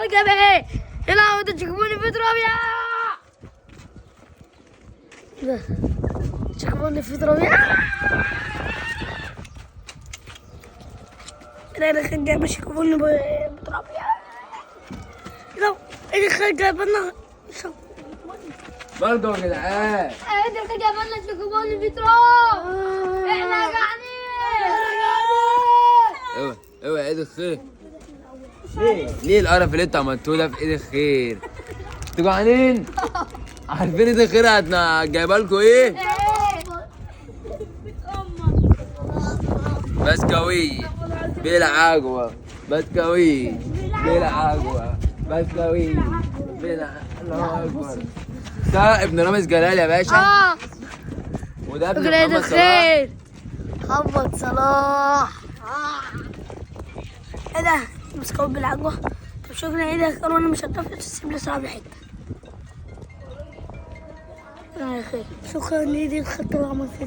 خلقها بايه؟ يلا تجيبوني في ترابيا. تجيبوني في ترابيا. لا خلقها باش يجيبوني بترابيا. لا ايه خلقها بنا برضه يا جدعان. ايه خلقها بنا تجيبوني في تراب. احنا قاعدين. اوعى ايد الخير. ليه القرف اللي انتوا عملتوه ده في ايد الخير؟ انتوا جعانين؟ عارفين ايد الخير جايبه لكم ايه؟ بسكويت بالعجوة، بسكويت بالعجوة، بسكويت بالعجوة. الله اكبر. ده ابن رامز جلال يا باشا. وده ابن محمد صلاح. محمد صلاح. ايه ده؟ بسكوت بالعجوة. طب شوفنا ايه ده؟ قالوا انا مش هتنفس تسيب لي صاحبي حتة. يا خير شكرا ليدي خدت رقمك في